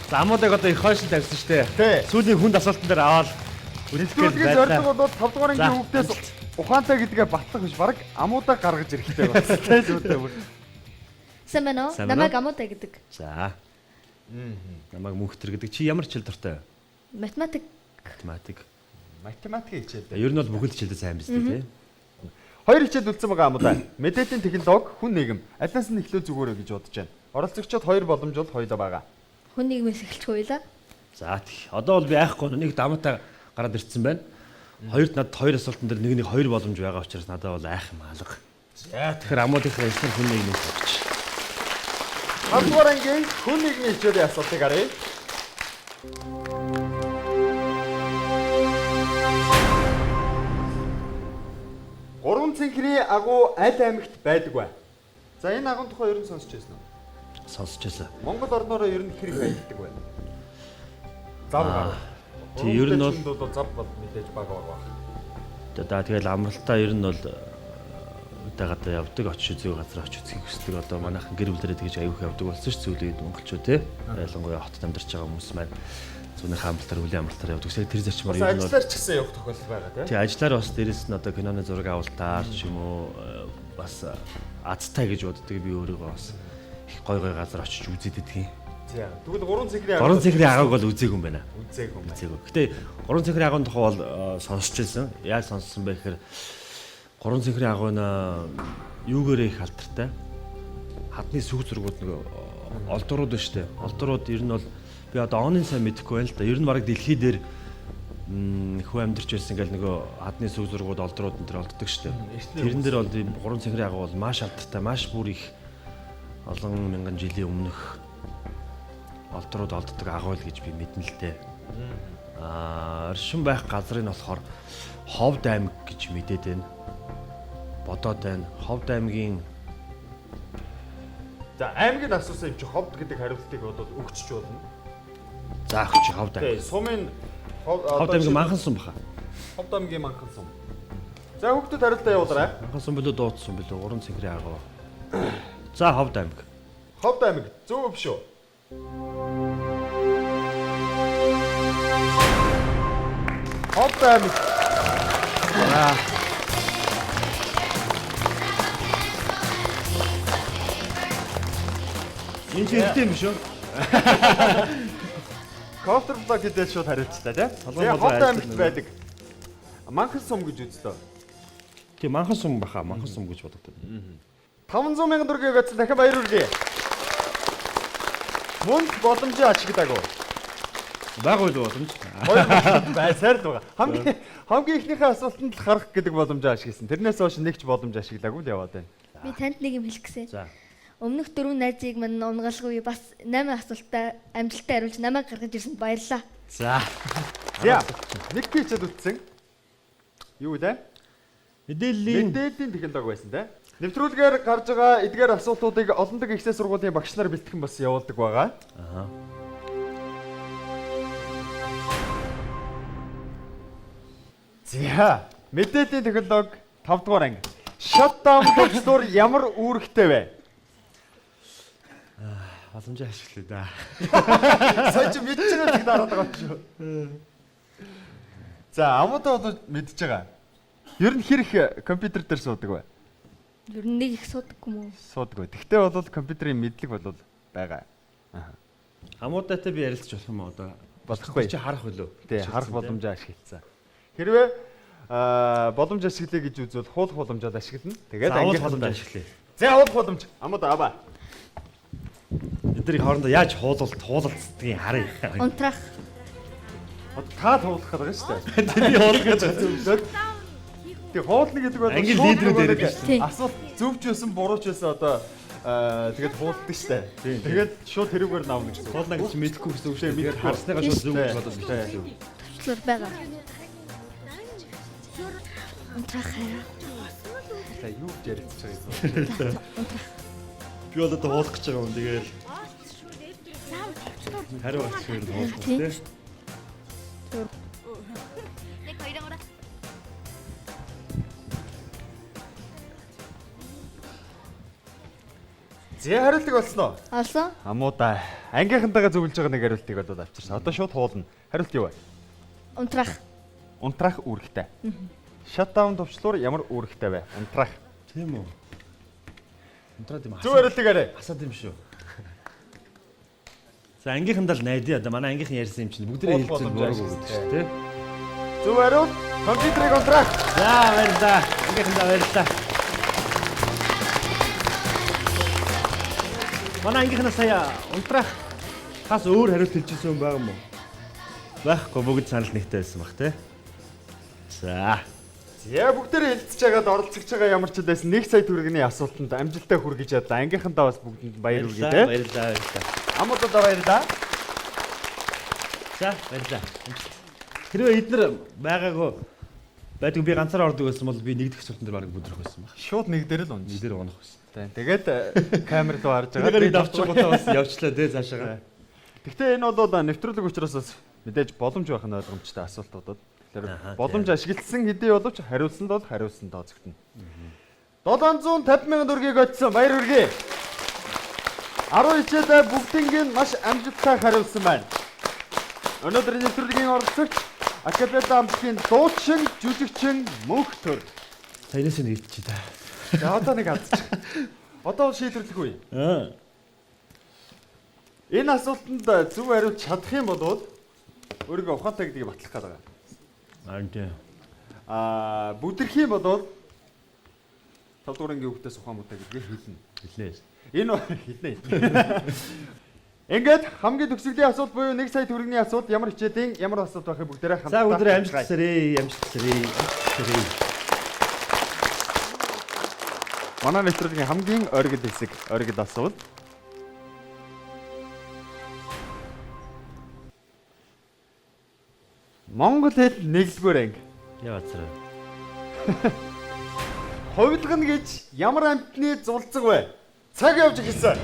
Замуудыг одоо их хойшин тавьсан шүү дээ. Тий. Сүүлийн хүнд асуултан дээр аваад Нэвтрүүлгийн зорилго бол 5 дугаар ангийн хүүхдээс ухаантай гэдгээ батлах биш баг амуудаа гаргаж ирэхтэй байна. Тий зүйтэй. Сайн байна уу? Намайг амуудаа гэдэг. За. Намайг мөнхтөр гэдэг. Чи ямар хичээл дуртай вэ? Математик. Математикийн хичээл. Ер нь бол бүхэл хичээлдээ сайн биз дээ, тий. Хоёр хичээл үлдсэн байгаа амуудаа. Мэдээдийн технологи, хүн нийгэм алиас нь эхлүү зүгээрэ гэж бодож байна. Оролцогчдод хоёр боломж бол хоёулаа байгаа. Хүн нийгмээс эхэлчих хоёлаа. За тий. Одоо бол би айхгүй нэг дамаатай гараад ирсэн байна. Хоёрт над хоёр асуултан дээр нэг хоёр боломж байгаа учраас надад бол айх юм алга. За тэгэхээр амуудынхаа эсрэг хүн нийгмээс өгч. 5 дугаар ангийн хүн нийгмийн хичээлийн асуултыг харъя. Гурван цэнхний агуу аль аймагт байдаг вэ? За энэ агуун тухай ер нь сонсч байсан уу? Сонсч байсан. Монгол орнороо ер нь хэрэг байдаг байна. Зав гар. Тий ер нь бол зав бол мэдээж бага байгаа. За тэгэл амралтаа ер нь бол гадаа явдаг очиж үзэх газар очиж үзэх хүсдэг. Одоо манайхан гэр бүлэрээ тэгж аюух явдаг болсон ш зүйлүүд монголчууд те. Ялангуяа хотод амьдарч байгаа хүмүүс маань зүүнийхээ амралтаар үлийн амралтаар явдаг. Тэр зарчмаар ер нь ажлаар ч гэсэн явах тохиолдол байгаа те. Тий ажлаар бас дээрэс нь одоо киноны зураг авалтаар ч юм уу бас азтай гэж боддог би өөрийгөө бас их гой газар очиж үзээд идэх юм. За тэгвэл 3 цэнхний агуйг бол үзээгүй юм байна. Үзээгүй. Гэтэ 3 цэнхний агуйн тухай бол сонсч байсан. Яг сонссон байх гэхээр 3 цэнхний агуй нь юугээрээ их алдартай. Хадны сүг зургууд нэг олдурууд байна шүү дээ. Олдурууд ер нь бол би одоо оны сайн мэдэхгүй байна л да. Ер нь бараг дэлхий дээр хөө амьдарч байсан гэл нөгөө хадны сүг зургууд олдрууд энэ төр олддог шүү дээ. Тэрэн дээр бол 3 цэнхний агуй бол маш алдартай, маш бүр их олон мянган жилийн өмнөх олдрууд олддог агуйл гэж би мэднэ л дээ. Оршин байх газрыг нь болохоор Ховд аймаг гэж мэдээд байна. Бодоод байна. Ховд аймгийн За аймгийг асуусан юм чи Ховд гэдэг хариултыг бодоод өгчч болно. За өгч Ховд аймаг. Тий, сумын Ховд аймгийн Манхан сум баха. Ховд аймгийн Манхан сум. За хүүхдүүд хариултаа явуулаарай. Манхан сум билүү дуудсан билүү 3 цэнхний агуу. За Ховд аймаг. Ховд аймаг зөв биш үү? Ховд аймаг. Энэ хэрэгтэй юм шүү. Counter block гэдэг шууд хариулцлаа тий. Тэгээ Ховд аймагт байдаг. Манхан сум гэж үзлээ. Тийм Манхан сум баха, Манхан сум гэж бодогдод. 500 мянган төгрөгийг өгсөн дахин баяр хүргэе. Мөнгө боломжийн ашигладаг уу? Бага үйл боломж. Сайр л байгаа. Хамгийн ихнийхээ асуултанд л харах гэдэг боломжоо ашигласан. Тэрнээс хойш нэг ч боломж ашиглаагүй л яваад байна. Би танд нэг юм хэлэх гэсэн. За. Өмнөх 4 найзыг мань унгалгүй бас 8 асуултаа амжилттай хариулж намайг гаргаж ирсэнд баярлалаа. За. За. Нэг хичээл үтсэн. Юу вэ? Мэдээллийн технологи байсан те. Нэвтрүүлгээр гарч байгаа эдгээр асуултуудыг олон дахь ихсээ сургуулийн багш нар бэлтгэн бас явуулдаг байгаа. За, мэдээллийн технологи 5 дугаар анги. Shutdown процедур ямар үүрэгтэй вэ? боломжоо ашиглая да. Сая чи мэдчихэж байгаа дараад байгаа шүү. За, амуудаа бол мэдж байгаа. Ер нь хэр их компьютер дээр суудаг вэ? Ер нь нэг их суудаггүй мүү? Суудаг вэ. Тэгтээ бол компьютерийн мэдлэг бол байгаа. Амуудаатай би ярилцж болох юм одоо? Болохгүй. Чи харах үлээ. Тий, харах боломжоо ашиглацсан. Хэрвээ боломж ашиглая гэж үзвэл хуулах боломжоо ашиглана. Тэгээд англи боломж ашиглая. За, хуулах боломж. Амуудаа аваа. Эдний хоорондоо яаж хуулалцдгийг харъя. Унтрах. Одоо та туулах гэдэг шүү дээ. Би уулах гэж байна. Тэг хуулна гэдэг бол Англи лидерүүд яриад байна шүү дээ. Асуулт зөв ч байсан буруу ч байсан одоо тэгээд хуулдаг шүү дээ. Тэгээд шууд тэрүүгээр навна гэсэн. Хуулна гэж мэдэхгүй гэсэн үг шүү. Би харсныгаа шууд зөв гэж бодож байна. Төвчлөр байгаа. Унтрах хаяа. За юу гэж яриад байгаа юм. Би бол одоо хуулах гэж байгаа юм. Тэгээд хариу болчихвол хуулах тийм. Зэ хариултыг олсноо. Олсон. Амуудаа. Ангийнхантайгаа зөвлөж байгаа нэг хариултыг одоо авчирсан. Одоо шууд хуулна. Хариулт юу вэ? Унтрах. Унтрах үүрэгтэй. Shutdown төвчлөр ямар үүрэгтэй вэ? Унтрах. Тийм үү. Унтраад юм Зөв хариултыг арай. асаад юм шүү. За ангийнхандаа л найдаа. Одоо манай ангийнхан ярьсан юм чинь бүгдээ хэлсэн буруу гэдэг шүү дээ. Зөв хариулт. Компьютерийг унтрах. За баярлалаа. Ангийнхандаа баярлалаа. Манай ангийнханаа сая унтрах хас өөр хариулт хэлчихсэн юм байгаа юм уу? Байхгүй бүгд санал нэгтэй байсан баг тий. За. Яа бүгдээ хэлцэж байгаад оролцож байгаа ямар ч байсан 1 сая төгрөгийн асуултанд амжилттай хүргэж ядлаа. Ангийнхандаа бас бүгдэнд баяр хүргэе тий. Баярлалаа. Амуудаа баярлалаа. За баярлалаа. Хэрвээ эднэр байгаагүй байдаг би ганцаар ордог байсан бол би нэгдэх асуултан дээр бараг бүдрэх байсан баг. Шууд нэг дээр л унж. Нэг дээр унах байсан. Тэгээд камер руу харж байгаа. Тэгээд давчгуудаа бас явчлаа тий цаашаа. Гэхдээ энэ бол нэвтрүүлэг учраас бас мэдээж боломж байх нь ойлгомжтой асуултуудад. Тэгэхээр боломж ашигласан хэдий боловч хариулсанд бол хариулсан тооцогдно. 750 мянган төгрөгийг очсон. Баяр хүргэе. 10 хичээлээ бүгднийг маш амжилттай хариулсан байна. Өнөөдрийн нэвтрүүлгийн оролцогч Акапелла амтгийн дуучин, жүжигчин Мөнх төр. Саянаас нь хэлчих та. За одоо нэг алдчих. Одоо шийдвэрлэхгүй. Энэ асуултанд зөв хариулт чадах юм бол өөрийгөө ухаантай гэдгийг батлах гэдэг. Бүдэрх юм бол талдуурынгийн хүүхдээс ухаан муутай гэдгийг хэлнэ. Хэлнэ. Энэ хэлнэ. Ингээд хамгийн төгсгөлийн асуулт буюу 1 сая төгрөгийн асуулт ямар хичээлийн ямар асуулт байхыг бүгдээрээ хамтдаа. За өдөр амжилтсарээ. Манай нэвтрүүлгийн хамгийн оргил хэсэг, оргил асуулт. Монгол хэл 1-р анги. Яа царай. Хувилгана гэж ямар амьтны зулцэг вэ? Цаг явж эхэлсэн.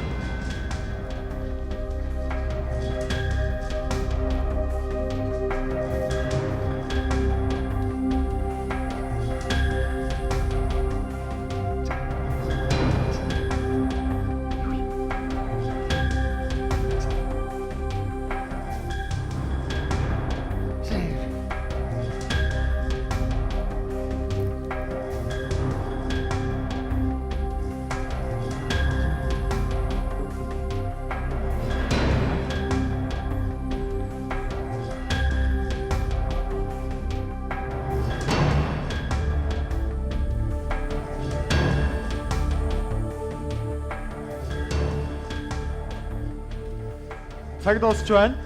Цаг дуусч байна.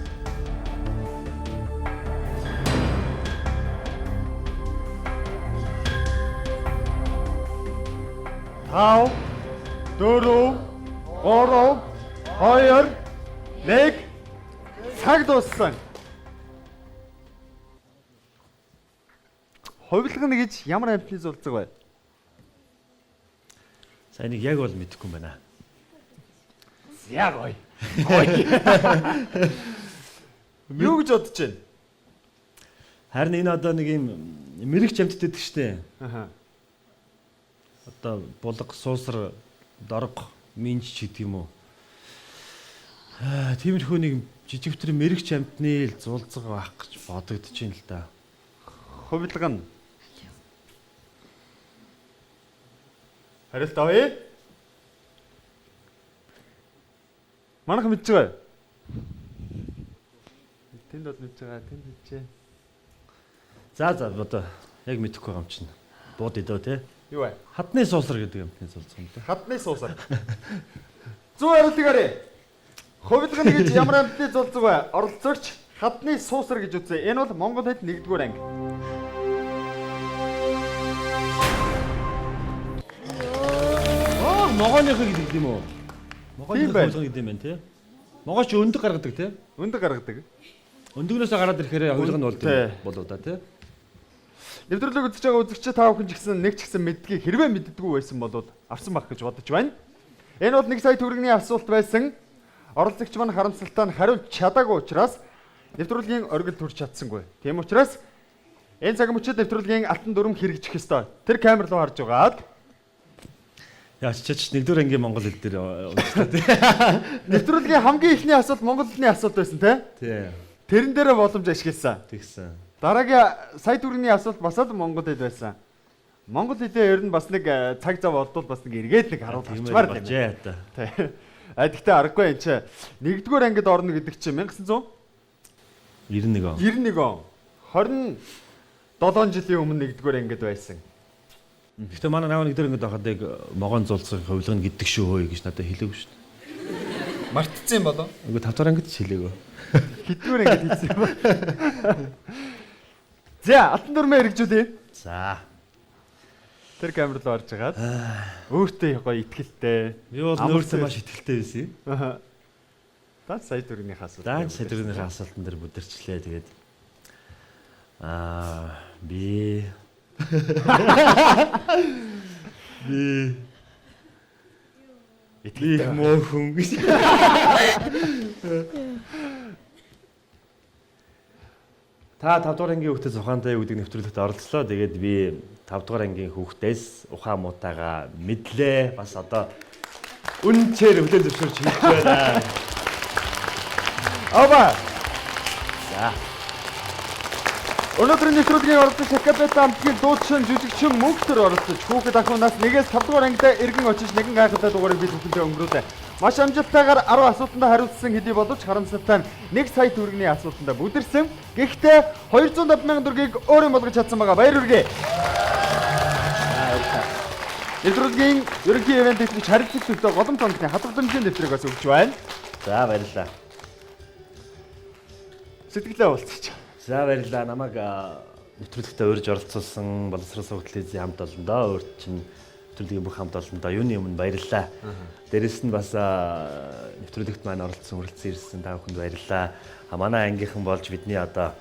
Тав, дөрөв, гурав, хоёр, нэг. Цаг дууссан. Хувилгана гэж ямар амьтны зулцэг вэ? Сайн нэг яг бол мэдэхгүй юм байна. Яг ой. Юу гэж бодож байна? Харин энэ одоо нэг юм мэрэгч амьтд гэдэг штэ. Аха. Одоо булга, суусар, дорго, минж ч гэдэг юм уу. Тиймэрхүү нэг жижигтэр мэрэгч амьтны л зулцэг байх гэж бодогдож байна л да. Хувилгана. Хариулт авъя. Манайхан мэдж байгаа. Тэнд бол мэдж байгаа, тэнд мэджээ. За одоо яг мэдэхгүй байгаа юм чинь. Бууд идөө те. Юу вэ? Хадны суусар гэдэг юмны зулцэг юм те. Хадны суусар. Зөв хариултыг арай. Хувилгана гэж ямар амьтны зулцэг вэ? Оролцогч хадны суусар гэж үзье. Энэ бол Монгол хэд 1-р анги. Могооныхыг гэдэг юм уу? Тийм байна. Могооны гэдэг юм байна тий. Могоо ч өндөг гаргадаг тий. Өндөг гаргадаг. Өндөгнөөсөө гараад ирэхээр хувилга нь болов да тий. Нэвтрүүлэг үзэж байгаа үзэгчид та бүхэн ч гэсэн нэг ч гэсэн мэддгийг хэрвээ мэддэггүй байсан бол авсан байх гэж бодож байна. Энэ бол 1 сая төгрөгийн асуулт байсан. Оролцогч маань харамсалтай нь хариулж чадаагүй учраас нэвтрүүлгийн оргил төрж чадсангүй. Тийм учраас энэ цаг мөчид нэвтрүүлгийн алтан дүрм хэрэгжих ёстой. Тэр камер руу харж байгаад Яач ч 1-р ангийн монгол хэл дээр уншдаг тий. нэвтрүүлгийн хамгийн ихний асуулт монгол хэлний асуулт байсан Тий. тэрэн дээрээ боломж ашигласан. Тэгсэн. Дараагийн сая төгрөгийн асуулт бас л монгол хэл байсан. Монгол хэлээ ер нь бас нэг цаг зав олдвол бас нэг эргээд нэг харуулж авчмаар л юм. Тий. Гэхдээ аргагүй энэ чи 1-р ангид орно гэдэг чинь 1991 он. 27 жилийн өмнө 1-р ангид байсан. Гэхдээ манай наав 1-р ангид байхад яг могоон зулцсан хувилга нь гэдэг шүү хөөе гэж надад хэлээгүй шүү дээ. Мартцсан болоо. Үгүй 5-р ангид ч хэлээгөө. Хэдгээр ангид хэлсэн юм бэ? За, алтан дүрмээ хэрэгжүүлээ. За. Тэр камер руу орж агаад өөртөө гоё итгэлтэй. Би бол нөөцөө маш итгэлтэй байсан юм. Даа сая төгрөгийн асуулт. Даа сая төгрөгийн асуултан дээр бүдэрчлээ тэгээд би итгэлтэй муу хүн гэж. Та 5-р ангийн хүүхдэд зохионтой гэдэг нэвтрүүлэгт оролцлоо. Тэгээд би 5-р ангийн хүүхдээс ухаан муутайгаа мэдлээ. Бас одоо үнчээр хүлээн зөвшөөрч хэлж байна. Ава. За. Өнөөдрийн нэвтрүүлгийн оролцогч Акабет амтгийн дуучин жүжигчин мөнхтөр оролцож хүүхэд ахуйнаас 1-5 дугаар ангид эргэн очиж нэгэн гайхалтай дугаарыг бид бүхэндээ өнгөрүүлээ. Маш амжилттайгаар 10 асуултанд хариулсан хэдий боловч харамсалтай нь 1 сая төгрөгийн асуултанд бүдэрсэн. Гэхдээ 250 мянган төгрөгийг өөрөө болгож чадсан байгаа. Баяр хүргэе. Нэвтрүүлгийн ерөнхий ивент эзэмч харилцагч төлөө голомт онгоцны хадгаламжийн дэвтрийг бас өгч байна. За баярлалаа. Сэтгэлээ уулзчих. За баярлалаа. Намайг нэвтрүүлэгтээ урьж оролцуулсан боловсрол сургалтын хамт олондоо өөрт чинь нэвтрүүлгийн бүх хамт олондоо юуны өмнө баярлалаа. Дээрэс нь бас нэвтрүүлэгт маань оролцсон хүрэлцэн ирсэн та бүхэнд баярлалаа. Манай ангийнхан болж бидний одоо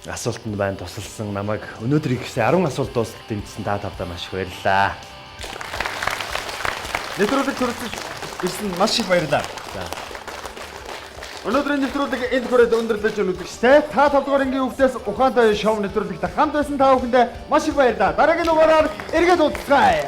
асуултанд байна тусалсан намайг өнөөдөр ихсэн 10 асуулт дуустал дэмжсэн та тавдаа маш их баярлалаа. Нэвтрүүлэг төрөлж ирсэн маш их баярлалаа. За. Өнөөдрийн нэвтрүүлэг энд хүрээд өндөрлөж өнөдөгчтэй. Та 5 дугаар ангийн хүүхдээс ухаантай шоу нэвтрүүлэгт хамт байсан та бүхэндээ маш их баярлалаа. Дараагийн дугаараар эргээд уулзцгаая.